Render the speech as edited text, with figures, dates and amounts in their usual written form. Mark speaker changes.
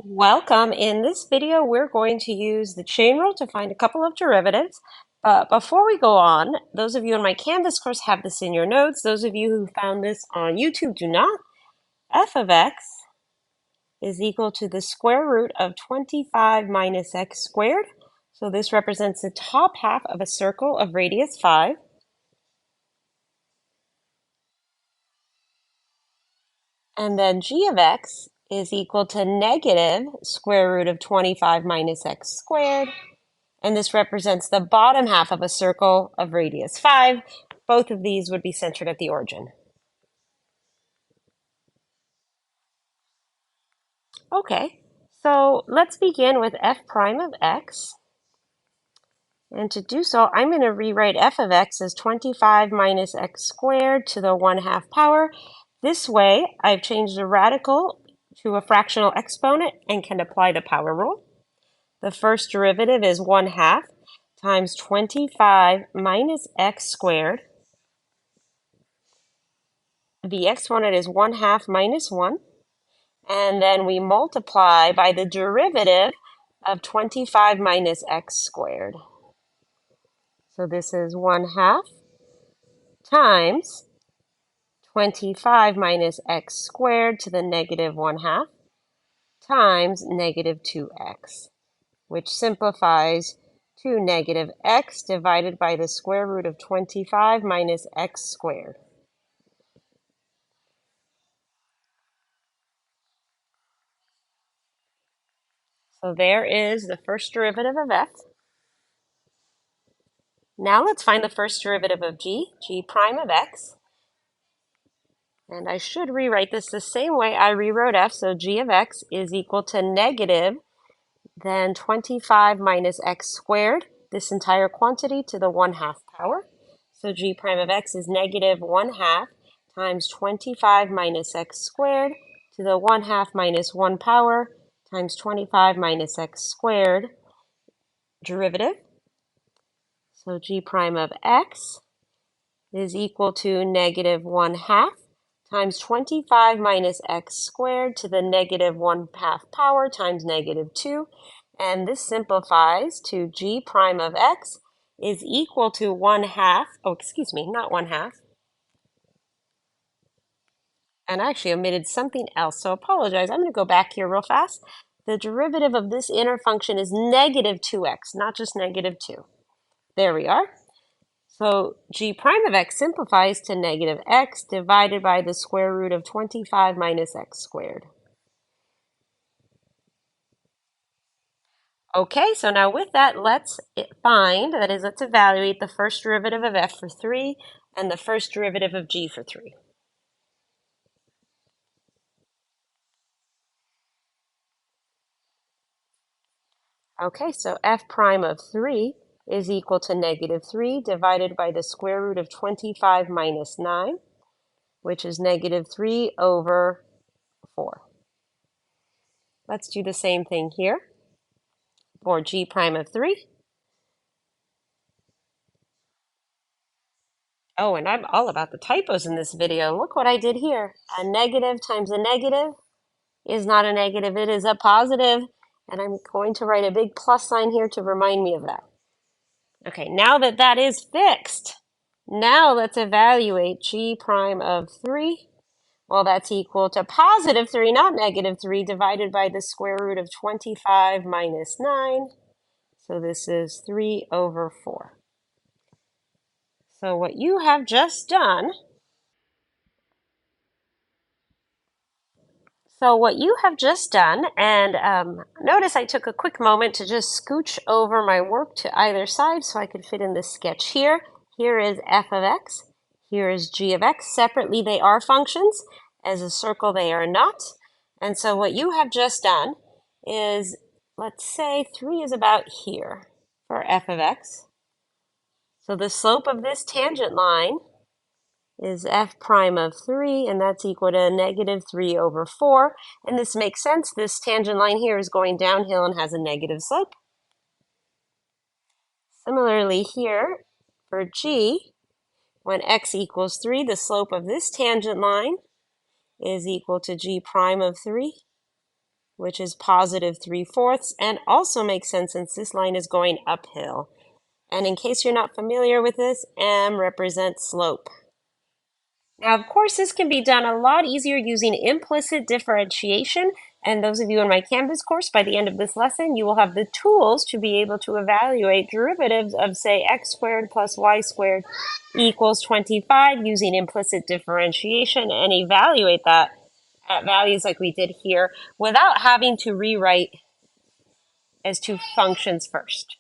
Speaker 1: Welcome. In this video, we're going to use the chain rule to find a couple of derivatives. But before we go on, those of you in my Canvas course have this in your notes. Those of you who found this on YouTube do not. F of x is equal to the square root of 25 minus x squared. So this represents the top half of a circle of radius 5. And then g of x is equal to negative square root of 25 minus x squared. And this represents the bottom half of a circle of radius 5. Both of these would be centered at the origin. Okay, so let's begin with f prime of x. And to do so, I'm going to rewrite f of x as 25 minus x squared to the 1/2 power. This way, I've changed the radical to a fractional exponent and can apply the power rule. The first derivative is 1/2 times 25 minus x squared. The exponent is 1/2 minus 1. And then we multiply by the derivative of 25 minus x squared. So this is 1/2 times 25 minus x squared to the negative 1/2 times negative 2x, which simplifies to negative x divided by the square root of 25 minus x squared. So there is the first derivative of f. Now let's find the first derivative of g prime of x. And I should rewrite this the same way I rewrote f, so g of x is equal to negative then 25 minus x squared, this entire quantity to the 1/2 power. So g prime of x is negative 1/2 times 25 minus x squared to the 1/2 minus 1 power times 25 minus x squared derivative. So g prime of x is equal to negative 1/2 times 25 minus x squared to the negative 1/2 power times negative 2. And this simplifies to g prime of x is equal to 1/2. Oh, excuse me, not 1/2. And I actually omitted something else, so apologize. I'm going to go back here real fast. The derivative of this inner function is negative 2x, not just negative 2. There we are. So g prime of x simplifies to negative x divided by the square root of 25 minus x squared. Okay, so now with that, let's evaluate the first derivative of f for 3 and the first derivative of g for 3. Okay, so f prime of 3 is equal to negative 3 divided by the square root of 25 minus 9, which is negative 3 over 4. Let's do the same thing here for g prime of 3. Oh, and I'm all about the typos in this video. Look what I did here. A negative times a negative is not a negative, it is a positive. And I'm going to write a big plus sign here to remind me of that. Okay, now that that is fixed, now let's evaluate g prime of 3. Well, that's equal to positive 3, not negative 3, divided by the square root of 25 minus 9. So this is 3 over 4. So what you have just done and notice I took a quick moment to just scooch over my work to either side so I could fit in this sketch here. Here is f of x. Here is g of x. Separately, they are functions. As a circle, they are not. And so what you have just done is, let's say 3 is about here for f of x. So the slope of this tangent line is f prime of 3, and that's equal to negative 3 over 4. And this makes sense. This tangent line here is going downhill and has a negative slope. Similarly here, for g, when x equals 3, the slope of this tangent line is equal to g prime of 3. which is positive 3/4, and also makes sense since this line is going uphill. And in case you're not familiar with this, m represents slope. Now, of course, this can be done a lot easier using implicit differentiation. And those of you in my Canvas course, by the end of this lesson, you will have the tools to be able to evaluate derivatives of, say, x squared plus y squared equals 25 using implicit differentiation and evaluate that at values like we did here without having to rewrite as two functions first.